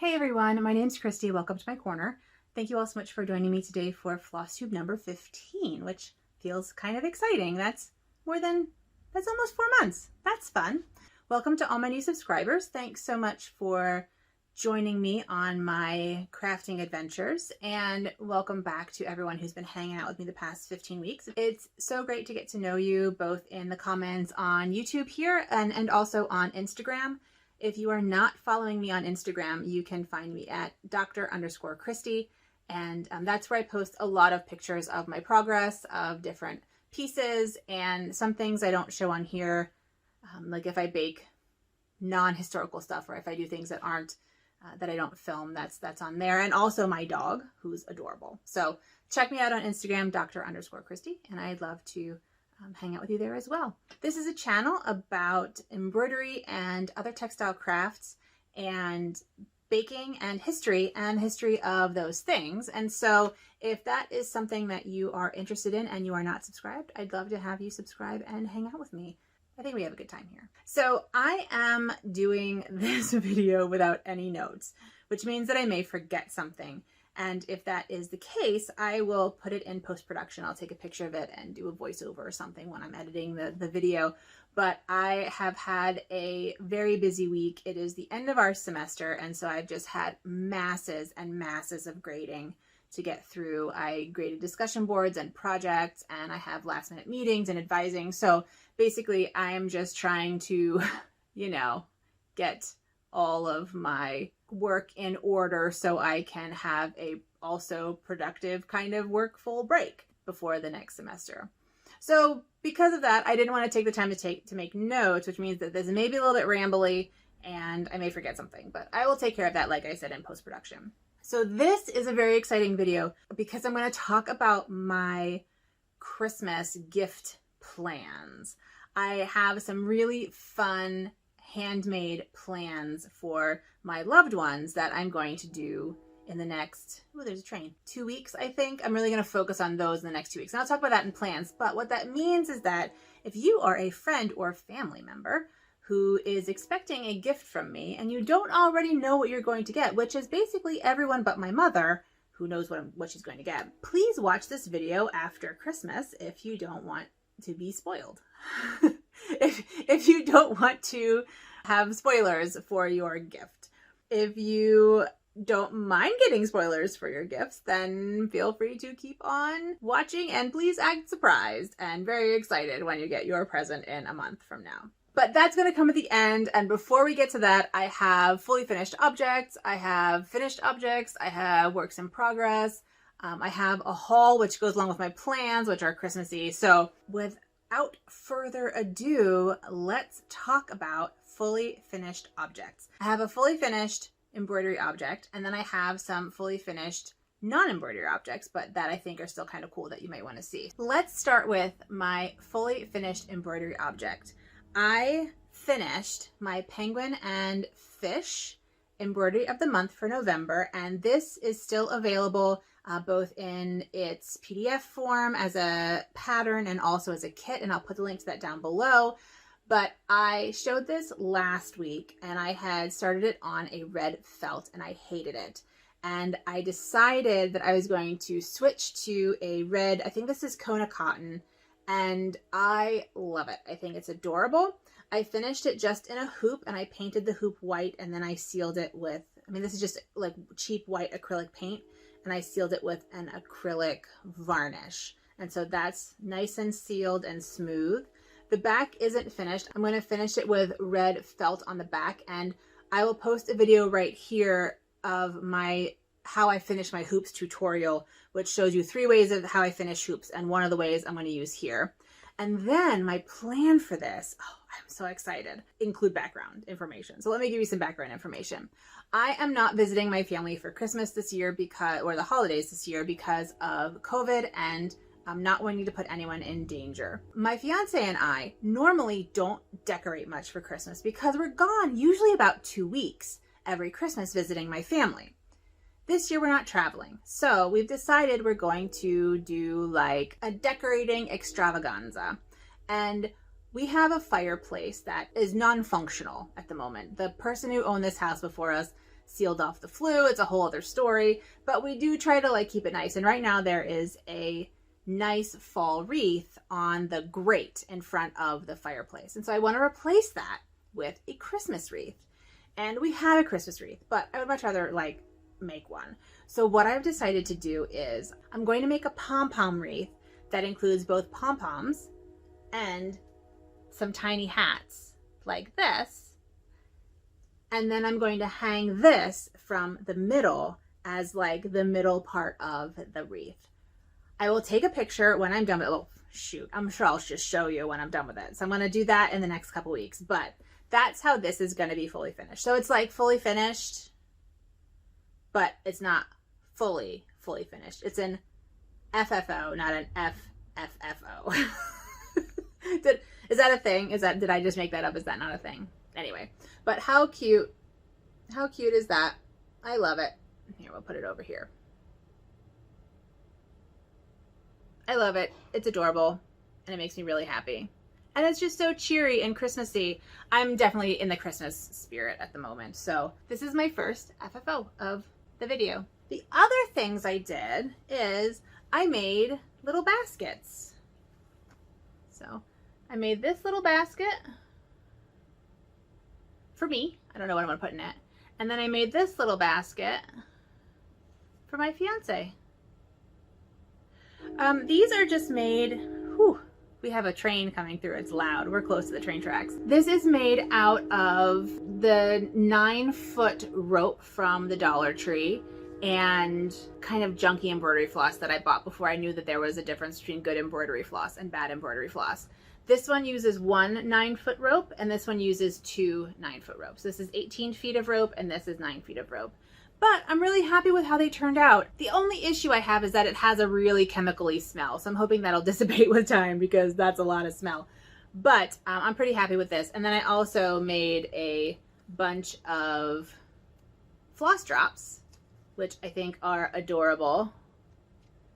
Hey everyone, my name's Christy. Welcome to my corner. Thank you all so much for joining me today for Flosstube number 15, which feels kind of exciting. That's almost 4 months. That's fun. Welcome to all my new subscribers. Thanks so much for joining me on my crafting adventures, and welcome back to everyone who's been hanging out with me the past 15 weeks. It's so great to get to know you both in the comments on YouTube here and also on Instagram. If you are not following me on Instagram, you can find me at Dr._Christy, and that's where I post a lot of pictures of my progress, of different pieces, and some things I don't show on here, like if I bake non-historical stuff or if I do things that aren't, that I don't film, that's on there, and also my dog, who's adorable. So check me out on Instagram, Dr._Christy, and I'd love to hang out with you there as well. This is a channel about embroidery and other textile crafts and baking and history of those things. And so if that is something that you are interested in and you are not subscribed, I'd love to have you subscribe and hang out with me. I think we have a good time here. So I am doing this video without any notes, which means that I may forget something. And if that is the case, I will put it in post-production. I'll take a picture of it and do a voiceover or something when I'm editing the video. But I have had a very busy week. It is the end of our semester, and so I've just had masses and masses of grading to get through. I graded discussion boards and projects, and I have last-minute meetings and advising. So basically, I am just trying to, get all of my work in order so I can have a also productive kind of workful break before the next semester. So because of that, I didn't want to take the time to make notes, which means that this may be a little bit rambly and I may forget something, but I will take care of that, like I said, in post-production. So this is a very exciting video because I'm going to talk about my Christmas gift plans. I have some really fun handmade plans for my loved ones that I'm going to do in the next, there's a train, 2 weeks, I think. I'm really going to focus on those in the next 2 weeks. And I'll talk about that in plans. But what that means is that if you are a friend or family member who is expecting a gift from me and you don't already know what you're going to get, which is basically everyone but my mother who knows what she's going to get, please watch this video after Christmas if you don't want to be spoiled. if you don't want to have spoilers for your gift. If you don't mind getting spoilers for your gifts, then feel free to keep on watching, and please act surprised and very excited when you get your present in a month from now. But that's going to come at the end, and before we get to that, I have fully finished objects, I have finished objects, I have works in progress, I have a haul which goes along with my plans, which are Christmassy. So without further ado, let's talk about fully finished objects. I have a fully finished embroidery object, and then I have some fully finished non-embroidery objects, but that I think are still kind of cool that you might want to see. Let's start with my fully finished embroidery object. I finished my penguin and fish embroidery of the month for November, and this is still available both in its PDF form as a pattern and also as a kit, and I'll put the link to that down below. But I showed this last week and I had started it on a red felt and I hated it. And I decided that I was going to switch to a red, I think this is Kona cotton, and I love it. I think it's adorable. I finished it just in a hoop and I painted the hoop white, and then I sealed it with, this is just like cheap white acrylic paint, and I sealed it with an acrylic varnish. And so that's nice and sealed and smooth. The back isn't finished. I'm going to finish it with red felt on the back, and I will post a video right here of my how I finish my hoops tutorial, which shows you 3 ways of how I finish hoops, and one of the ways I'm going to use here. And then my plan for this, I'm so excited, include background information. So let me give you some background information. I am not visiting my family for Christmas this year or the holidays this year because of COVID, and I'm not wanting to put anyone in danger. My fiance and I normally don't decorate much for Christmas because we're gone usually about 2 weeks every Christmas visiting my family. This year we're not traveling, so we've decided we're going to do like a decorating extravaganza. And we have a fireplace that is non-functional at the moment. The person who owned this house before us sealed off the flue. It's a whole other story, but we do try to like keep it nice. And right now there is a nice fall wreath on the grate in front of the fireplace. And so I want to replace that with a Christmas wreath. And we have a Christmas wreath, but I would much rather like make one. So what I've decided to do is I'm going to make a pom-pom wreath that includes both pom-poms and some tiny hats like this. And then I'm going to hang this from the middle as like the middle part of the wreath. I will take a picture when I'm done with it. Oh, shoot. I'm sure I'll just show you when I'm done with it. So I'm going to do that in the next couple weeks, but that's how this is going to be fully finished. So it's like fully finished, but it's not fully finished. It's an FFO, not an FFO. Is that a thing? Did I just make that up? Is that not a thing? Anyway, but how cute is that? I love it. Here, we'll put it over here. I love it. It's adorable and it makes me really happy. And it's just so cheery and Christmassy. I'm definitely in the Christmas spirit at the moment. So this is my first FFO of the video. The other things I did is I made little baskets. So I made this little basket for me. I don't know what I'm gonna put in it. And then I made this little basket for my fiance. These are just made, whew, we have a train coming through. It's loud. We're close to the train tracks. This is made out of the 9-foot rope from the Dollar Tree and kind of junky embroidery floss that I bought before I knew that there was a difference between good embroidery floss and bad embroidery floss. This one uses one 9-foot rope and this one uses two 9-foot ropes. This is 18 feet of rope and this is 9 feet of rope. But I'm really happy with how they turned out. The only issue I have is that it has a really chemically smell. So I'm hoping that'll dissipate with time because that's a lot of smell. But I'm pretty happy with this. And then I also made a bunch of floss drops, which I think are adorable.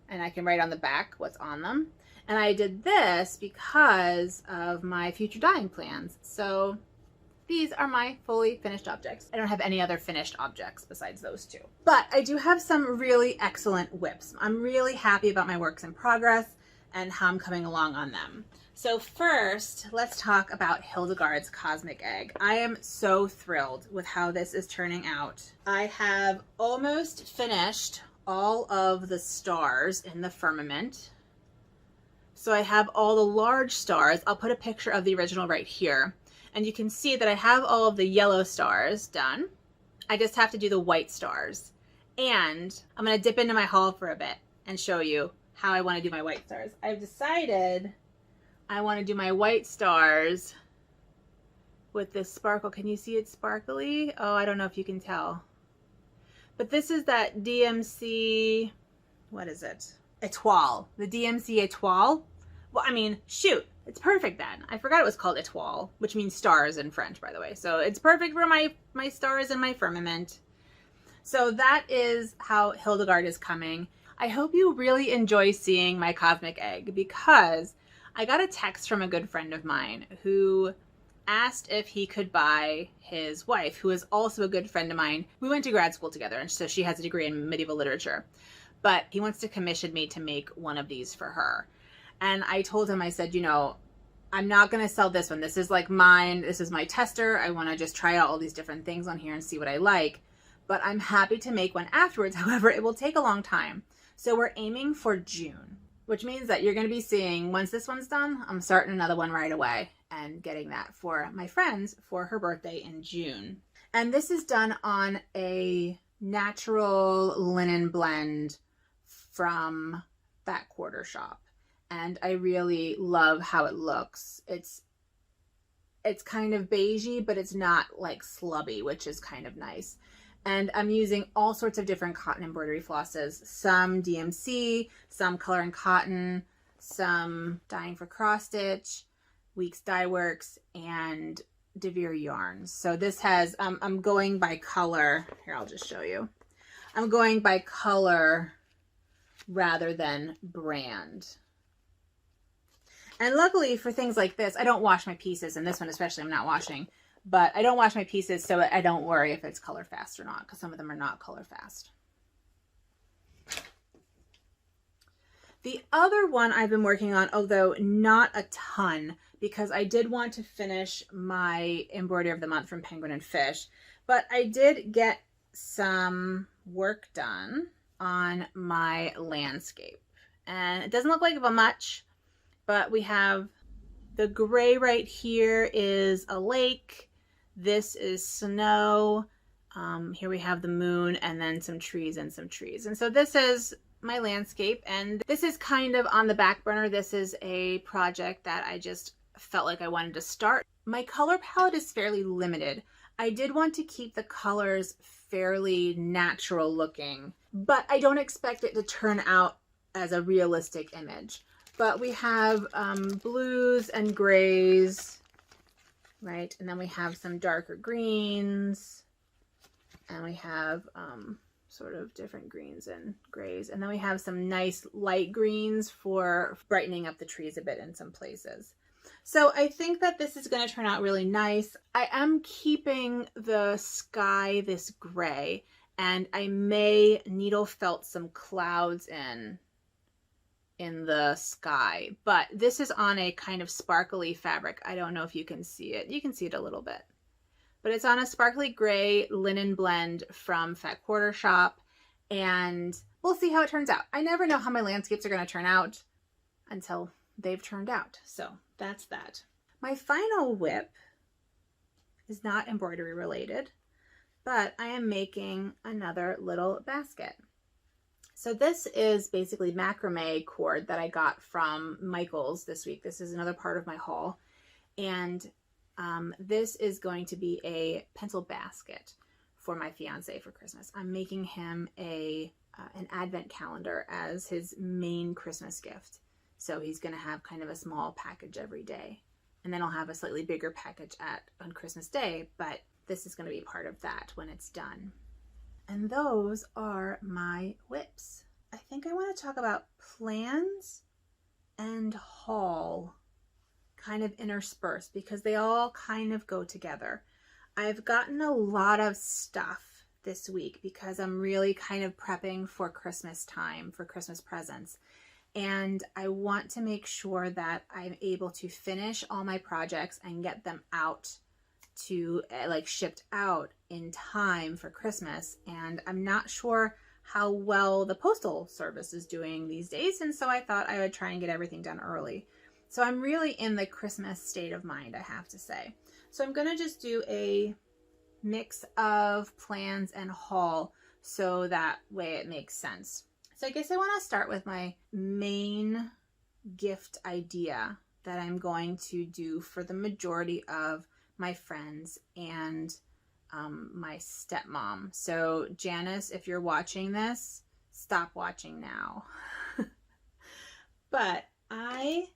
And I can write on the back what's on them. And I did this because of my future dyeing plans. So these are my fully finished objects. I don't have any other finished objects besides those two. But I do have some really excellent whips. I'm really happy about my works in progress and how I'm coming along on them. So first, let's talk about Hildegard's Cosmic Egg. I am so thrilled with how this is turning out. I have almost finished all of the stars in the firmament. So I have all the large stars. I'll put a picture of the original right here. And you can see that I have all of the yellow stars done. I just have to do the white stars. And I'm going to dip into my haul for a bit and show you how I want to do my white stars. I've decided I want to do my white stars with this sparkle. Can you see it sparkly? Oh, I don't know if you can tell. But this is that DMC, what is it? Étoile. The DMC Étoile. Well, I mean, shoot. It's perfect then. I forgot it was called étoile, which means stars in French, by the way. So it's perfect for my stars and my firmament. So that is how Hildegard is coming. I hope you really enjoy seeing my cosmic egg because I got a text from a good friend of mine who asked if he could buy his wife, who is also a good friend of mine. We went to grad school together, and so she has a degree in medieval literature. But he wants to commission me to make one of these for her. And I told him, I said, you know, I'm not going to sell this one. This is like mine. This is my tester. I want to just try out all these different things on here and see what I like. But I'm happy to make one afterwards. However, it will take a long time. So we're aiming for June, which means that you're going to be seeing, once this one's done, I'm starting another one right away and getting that for my friends for her birthday in June. And this is done on a natural linen blend from Fat Quarter Shop. And I really love how it looks. It's kind of beigey, but it's not like slubby, which is kind of nice. And I'm using all sorts of different cotton embroidery flosses. Some DMC, some Color and Cotton, some Dyeing for Cross Stitch, Weeks Dye Works, and DeVere yarns. So this has, I'm going by color. Here, I'll just show you. I'm going by color rather than brand. And luckily for things like this, I don't wash my pieces, and this one especially I'm not washing. but I don't wash my pieces, so I don't worry if it's color fast or not, because some of them are not color fast. The other one I've been working on, although not a ton, because I did want to finish my embroidery of the month from Penguin and Fish, but I did get some work done on my landscape. And it doesn't look like much, but we have the gray right here is a lake. This is snow. Here we have the moon and then some trees and some trees. And so this is my landscape, and this is kind of on the back burner. This is a project that I just felt like I wanted to start. My color palette is fairly limited. I did want to keep the colors fairly natural looking, but I don't expect it to turn out as a realistic image. But we have blues and grays, right? And then we have some darker greens, and we have sort of different greens and grays. And then we have some nice light greens for brightening up the trees a bit in some places. So I think that this is going to turn out really nice. I am keeping the sky this gray, and I may needle felt some clouds in the sky, but this is on a kind of sparkly fabric. I don't know if you can see it. You can see it a little bit. But it's on a sparkly gray linen blend from Fat Quarter Shop, and we'll see how it turns out. I never know how my landscapes are going to turn out until they've turned out. So that's that. My final whip is not embroidery related, but I am making another little basket. So this is basically macrame cord that I got from Michael's this week. This is another part of my haul. And this is going to be a pencil basket for my fiance for Christmas. I'm making him an advent calendar as his main Christmas gift. So he's going to have kind of a small package every day. And then I'll have a slightly bigger package on Christmas Day, but this is going to be part of that when it's done. And those are my whips. I think I want to talk about plans and haul kind of interspersed because they all kind of go together. I've gotten a lot of stuff this week because I'm really kind of prepping for Christmas time, for Christmas presents. And I want to make sure that I'm able to finish all my projects and get them out to like shipped out in time for Christmas. And I'm not sure how well the postal service is doing these days. And so I thought I would try and get everything done early. So I'm really in the Christmas state of mind, I have to say. So I'm going to just do a mix of plans and haul so that way it makes sense. So I guess I want to start with my main gift idea that I'm going to do for the majority of my friends and my stepmom. So Janice, if you're watching this, stop watching now. But I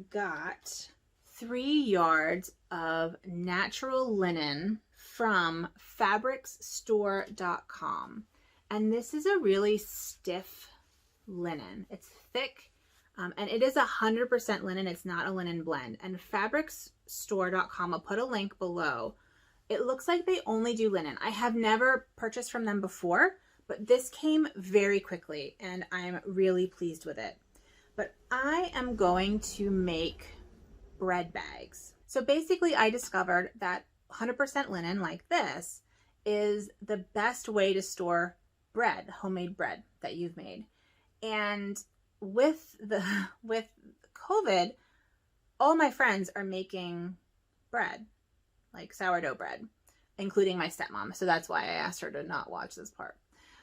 got 3 yards of natural linen from fabricsstore.com. And this is a really stiff linen. It's thick, and it is 100% linen. It's not a linen blend. And fabricsstore.com, I'll put a link below. It looks like they only do linen. I have never purchased from them before, but this came very quickly and I'm really pleased with it. But I am going to make bread bags. So basically I discovered that 100% linen like this is the best way to store bread, homemade bread that you've made. And with COVID, all my friends are making bread, like sourdough bread, including my stepmom. So that's why I asked her to not watch this part.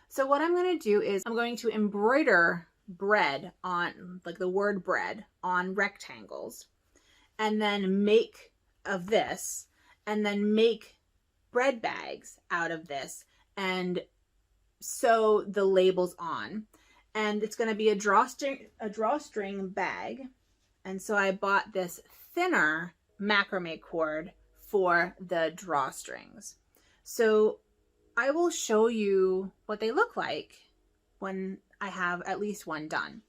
So what I'm going to do is I'm going to embroider bread on, like the word bread, on rectangles, and then make of this, and then make bread bags out of this and sew the labels on. And it's going to be a drawstring bag. And so I bought this thinner macrame cord for the drawstrings. So I will show you what they look like when I have at least one done.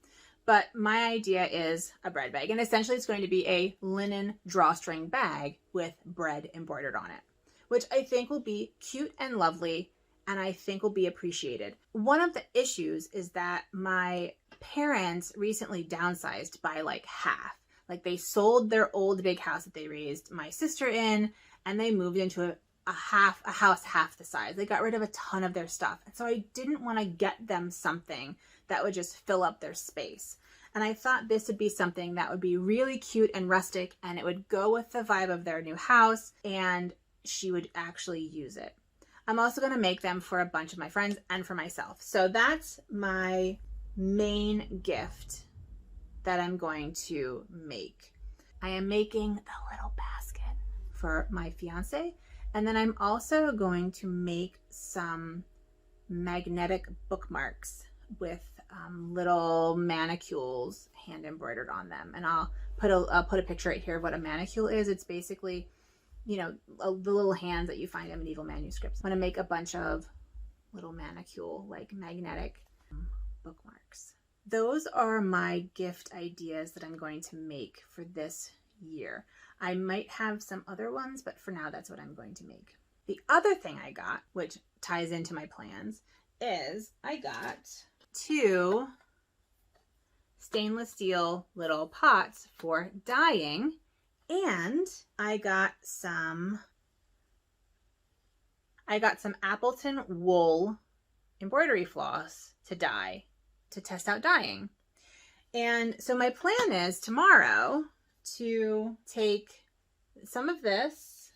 But my idea is a bread bag. And essentially it's going to be a linen drawstring bag with bread embroidered on it. which I think will be cute and lovely, and I think will be appreciated. One of the issues is that my parents recently downsized by like half. Like they sold their old big house that they raised my sister in, and they moved into a house half the size. They got rid of a ton of their stuff. And so I didn't want to get them something that would just fill up their space. And I thought this would be something that would be really cute and rustic, and it would go with the vibe of their new house, and she would actually use it. I'm also going to make them for a bunch of my friends and for myself. So that's my main gift that I'm going to make. I am making the little basket for my fiance, and then I'm also going to make some magnetic bookmarks with little manicules hand embroidered on them. And I'll put a picture right here of what a manicule is. It's basically, you know, the little hands that you find in medieval manuscripts. I'm going to make a bunch of little manicule, like magnetic bookmarks. Those are my gift ideas that I'm going to make for this year. I might have some other ones, but for now, that's what I'm going to make. The other thing I got, which ties into my plans, is I got 2 stainless steel little pots for dyeing, and I got some Appleton wool embroidery floss to dye, to test out dyeing. And so my plan is tomorrow to take some of this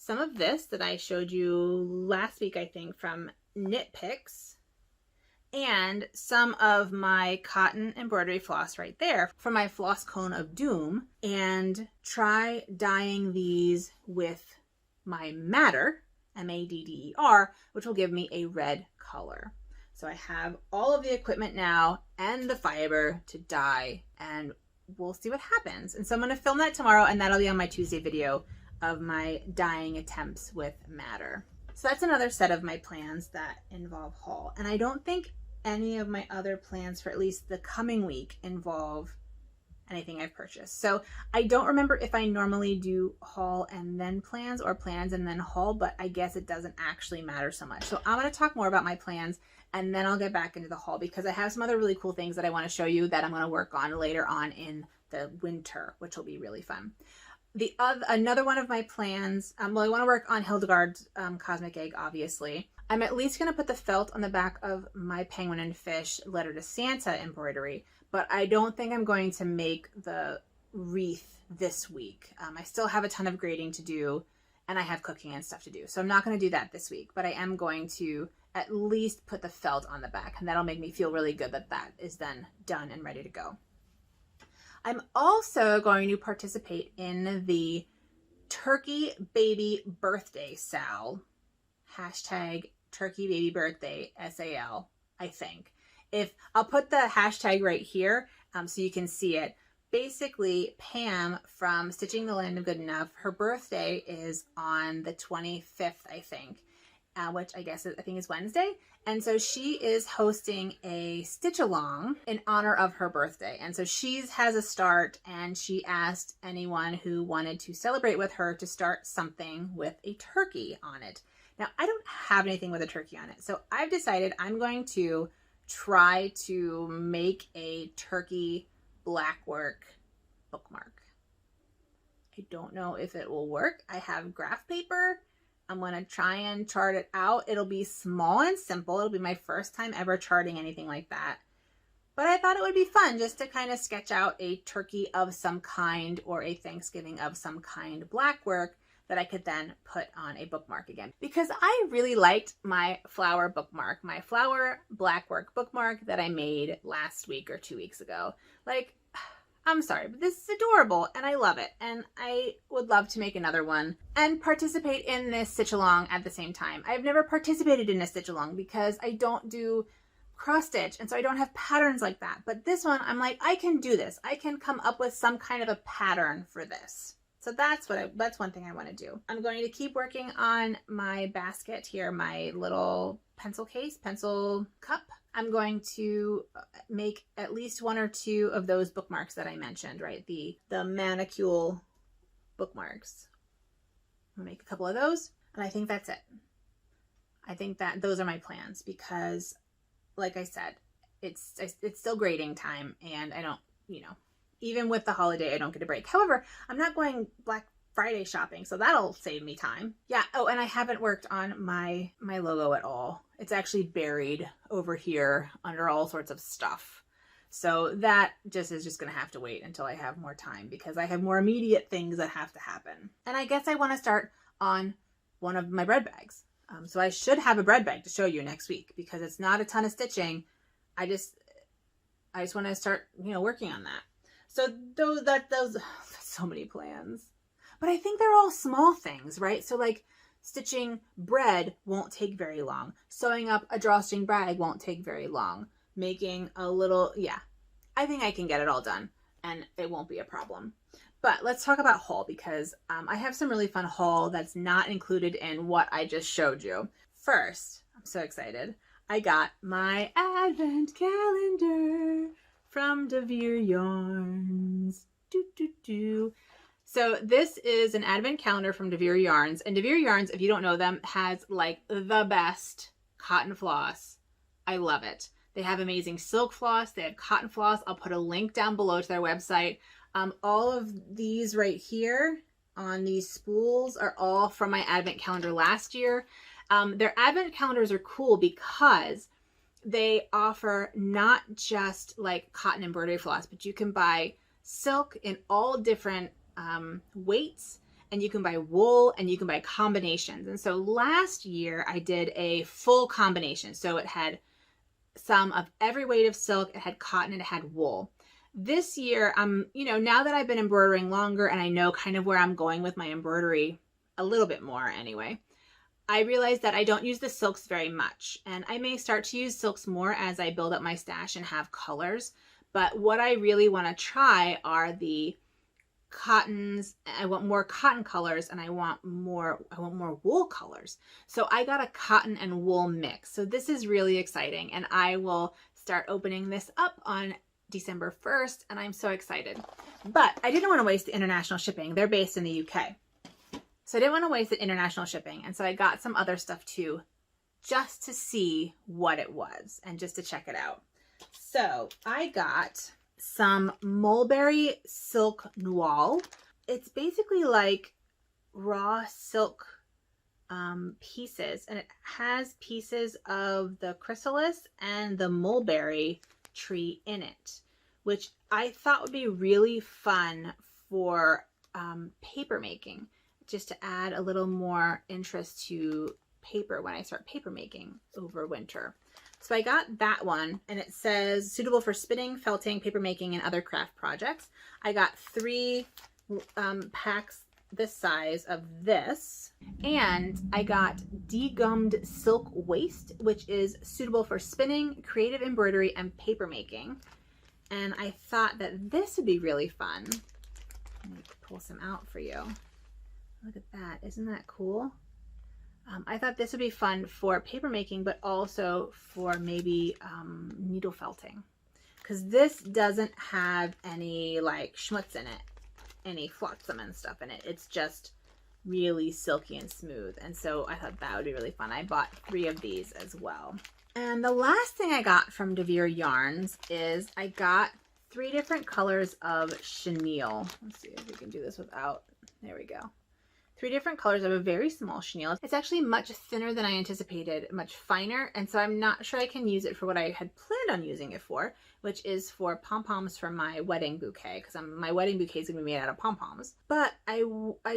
that I showed you last week, I think, from Knit Picks, and some of my cotton embroidery floss right there from my Floss Cone of Doom, and try dyeing these with my madder, M-A-D-D-E-R, which will give me a red color. So I have all of the equipment now and the fiber to dye, and we'll see what happens. And so I'm going to film that tomorrow, and that'll be on my Tuesday video of my dyeing attempts with madder. So that's another set of my plans that involve haul. And I don't think any of my other plans for at least the coming week involve anything I've purchased. So I don't remember if I normally do haul and then plans, or plans and then haul, but I guess it doesn't actually matter so much. So I'm going to talk more about my plans, and then I'll get back into the haul, because I have some other really cool things that I want to show you that I'm going to work on later on in the winter, which will be really fun. Another one of my plans, well, I want to work on Hildegard's Cosmic Egg, obviously. I'm at least going to put the felt on the back of my Penguin and Fish Letter to Santa embroidery, but I don't think I'm going to make the wreath this week. I still have a ton of grading to do, and I have cooking and stuff to do. So I'm not going to do that this week, but I am going to at least put the felt on the back, and that'll make me feel really good that that is then done and ready to go. I'm also going to participate in the Turkey Baby Birthday Sal, hashtag Turkey Baby Birthday SAL, I think. I'll put the hashtag right here so you can see it. Basically, Pam from Stitching the Land of Good Enough, her birthday is on the 25th, I think, which I think is Wednesday. And so she is hosting a stitch along in honor of her birthday. And so she has a start, and she asked anyone who wanted to celebrate with her to start something with a turkey on it. Now, I don't have anything with a turkey on it, so I've decided I'm going to try to make a turkey blackwork bookmark. I don't know if it will work. I have graph paper. I'm going to try and chart it out. It'll be small and simple. It'll be my first time ever charting anything like that. But I thought it would be fun just to kind of sketch out a turkey of some kind, or a Thanksgiving of some kind blackwork that I could then put on a bookmark again. Because I really liked my flower bookmark, my flower blackwork bookmark that I made last week or 2 weeks ago. Like, I'm sorry, but this is adorable, and I love it. And I would love to make another one and participate in this stitch along at the same time. I've never participated in a stitch along because I don't do cross stitch, and so I don't have patterns like that. But this one, I'm like, I can do this. I can come up with some kind of a pattern for this. So that's one thing I want to do. I'm going to keep working on my basket here, my little pencil cup. I'm going to make at least 1 or 2 of those bookmarks that I mentioned, right? The manicule bookmarks. I'll make a couple of those. And I think that's it. I think that those are my plans because, like I said, it's still grading time, and I don't, even with the holiday, I don't get a break. However, I'm not going Black Friday shopping, so that'll save me time. Yeah. Oh, and I haven't worked on my logo at all. It's actually buried over here under all sorts of stuff. So that is just going to have to wait until I have more time because I have more immediate things that have to happen. And I guess I want to start on one of my bread bags. So I should have a bread bag to show you next week because it's not a ton of stitching. I just want to start, working on that. So those so many plans, but I think they're all small things, right? So like stitching bread won't take very long. Sewing up a drawstring bag won't take very long. Making a little, I think I can get it all done and it won't be a problem. But let's talk about haul because I have some really fun haul that's not included in what I just showed you. First, I'm so excited. I got my advent calendar from Devere Yarns. So this is an advent calendar from Devere Yarns. And Devere Yarns, if you don't know them, has like the best cotton floss. I love it. They have amazing silk floss. They have cotton floss. I'll put a link down below to their website. All of these right here on these spools are all from my advent calendar last year. Their advent calendars are cool because they offer not just like cotton embroidery floss, but you can buy silk in all different weights, and you can buy wool, and you can buy combinations. And so last year I did a full combination. So it had some of every weight of silk, it had cotton, and it had wool. This year, now that I've been embroidering longer and I know kind of where I'm going with my embroidery a little bit more anyway, I realized that I don't use the silks very much. And I may start to use silks more as I build up my stash and have colors. But what I really want to try are the cottons. I want more cotton colors and I want more wool colors. So I got a cotton and wool mix. So this is really exciting. And I will start opening this up on December 1st, and I'm so excited. But I didn't want to waste the international shipping. They're based in the UK. So I didn't want to waste the international shipping. And so I got some other stuff too, just to see what it was and just to check it out. So I got some mulberry silk noir. It's basically like raw silk pieces, and it has pieces of the chrysalis and the mulberry tree in it, which I thought would be really fun for paper making, just to add a little more interest to paper when I start paper making over winter. So I got that one, and it says suitable for spinning, felting, paper making, and other craft projects. I got 3 packs this size of this, and I got degummed silk waste, which is suitable for spinning, creative embroidery, and paper making. And I thought that this would be really fun. Let me pull some out for you. Look at that. Isn't that cool? I thought this would be fun for paper making, but also for maybe needle felting, because this doesn't have any like schmutz in it, any flotsam and stuff in it. It's just really silky and smooth. And so I thought that would be really fun. I bought 3 of these as well. And the last thing I got from Devere Yarns is I got 3 different colors of chenille. Let's see if we can do this without, there we go. 3 different colors of a very small chenille. It's actually much thinner than I anticipated, much finer, and so I'm not sure I can use it for what I had planned on using it for, which is for pom-poms for my wedding bouquet, because my wedding bouquet is going to be made out of pom-poms. But I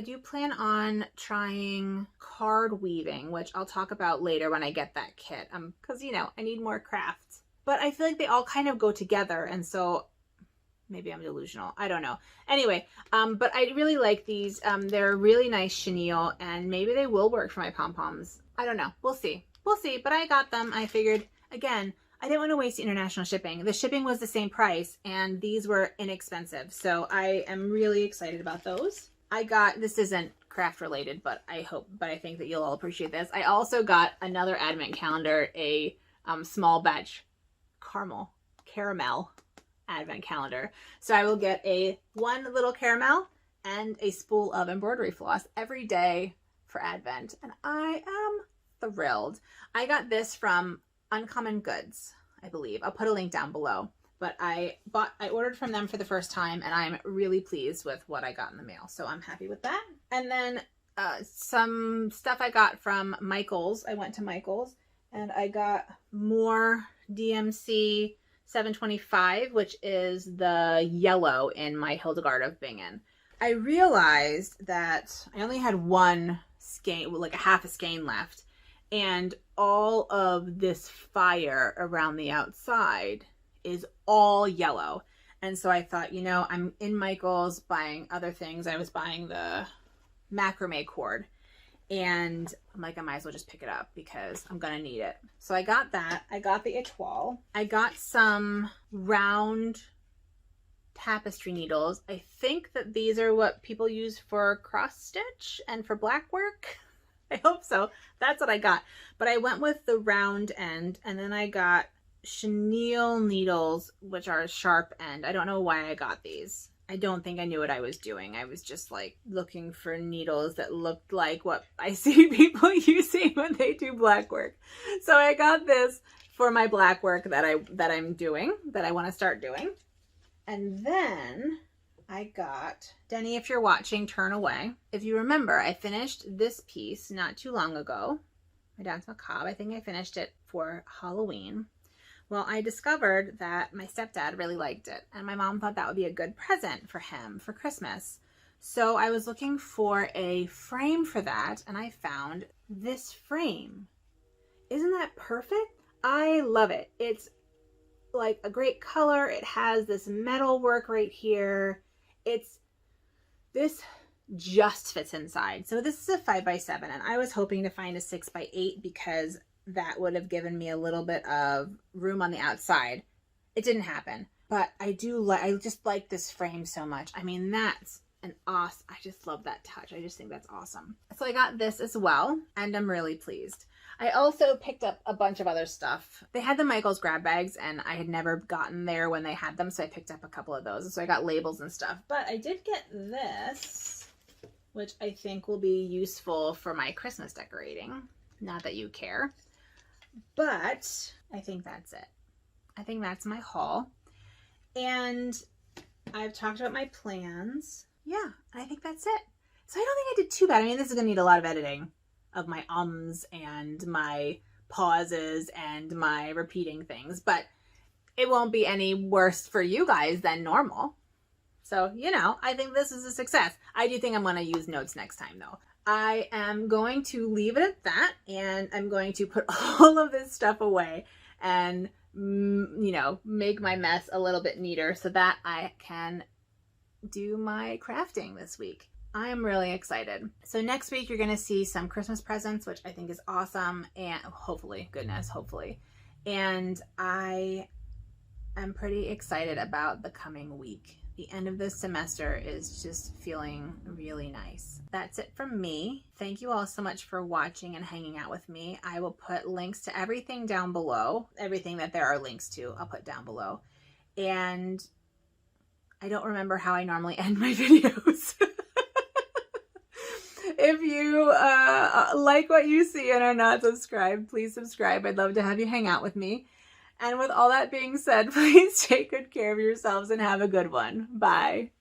do plan on trying card weaving, which I'll talk about later when I get that kit, because, I need more crafts. But I feel like they all kind of go together, and so maybe I'm delusional. I don't know. Anyway, but I really like these. They're really nice chenille, and maybe they will work for my pom-poms. I don't know. We'll see. We'll see. But I got them. I figured, again, I didn't want to waste the international shipping. The shipping was the same price, and these were inexpensive. So I am really excited about those. I got, this isn't craft related, but I think that you'll all appreciate this. I also got another advent calendar, a small batch caramel advent calendar. So I will get one little caramel and a spool of embroidery floss every day for Advent, and I am thrilled. I got this from Uncommon Goods, I believe. I'll put a link down below. But I ordered from them for the first time, and I'm really pleased with what I got in the mail. So I'm happy with that. And then some stuff I got from Michael's. I went to Michael's and I got more DMC 725, which is the yellow in my Hildegard of Bingen. I realized that I only had one skein, like a half a skein left, and all of this fire around the outside is all yellow. And so I thought, you know, I'm in Michael's buying other things. I was buying the macrame cord, and I'm like, I might as well just pick it up because I'm gonna need it. So I got that. I got the etoile. I got some round tapestry needles. I think that these are what people use for cross stitch and for black work. I hope so. That's what I got. But I went with the round end, and then I got chenille needles, which are a sharp end. I don't know why I got these. I don't think I knew what I was doing. I was just like looking for needles that looked like what I see people using when they do black work. So I got this for my black work that I'm doing, that I want to start doing. And then I got, Denny, if you're watching, turn away. If you remember, I finished this piece not too long ago. My Dance Macabre. I think I finished it for Halloween. Well, I discovered that my stepdad really liked it, and my mom thought that would be a good present for him for Christmas. So I was looking for a frame for that, and I found this frame. Isn't that perfect? I love it. It's like a great color. It has this metal work right here. This just fits inside. So this is a 5x7, and I was hoping to find a 6x8 because that would have given me a little bit of room on the outside. It didn't happen, but I just like this frame so much. I mean, that's an awesome, I just love that touch. I just think that's awesome. So I got this as well, and I'm really pleased. I also picked up a bunch of other stuff. They had the Michael's grab bags, and I had never gotten there when they had them, so I picked up a couple of those. So I got labels and stuff. But I did get this, which I think will be useful for my Christmas decorating. Not that you care. But I think that's it. I think that's my haul. And I've talked about my plans. Yeah, I think that's it. So I don't think I did too bad. I mean, this is going to need a lot of editing of my ums and my pauses and my repeating things. But it won't be any worse for you guys than normal. So, you know, I think this is a success. I do think I'm going to use notes next time, though. I am going to leave it at that, and I'm going to put all of this stuff away and, you know, make my mess a little bit neater so that I can do my crafting this week. I am really excited. So next week, you're going to see some Christmas presents, which I think is awesome, and hopefully, goodness, hopefully. And I am pretty excited about the coming week. The end of this semester is just feeling really nice. That's it from me. Thank you all so much for watching and hanging out with me. I will put links to everything down below. Everything that there are links to, I'll put down below. And I don't remember how I normally end my videos. If you like what you see and are not subscribed, please subscribe. I'd love to have you hang out with me. And with all that being said, please take good care of yourselves and have a good one. Bye.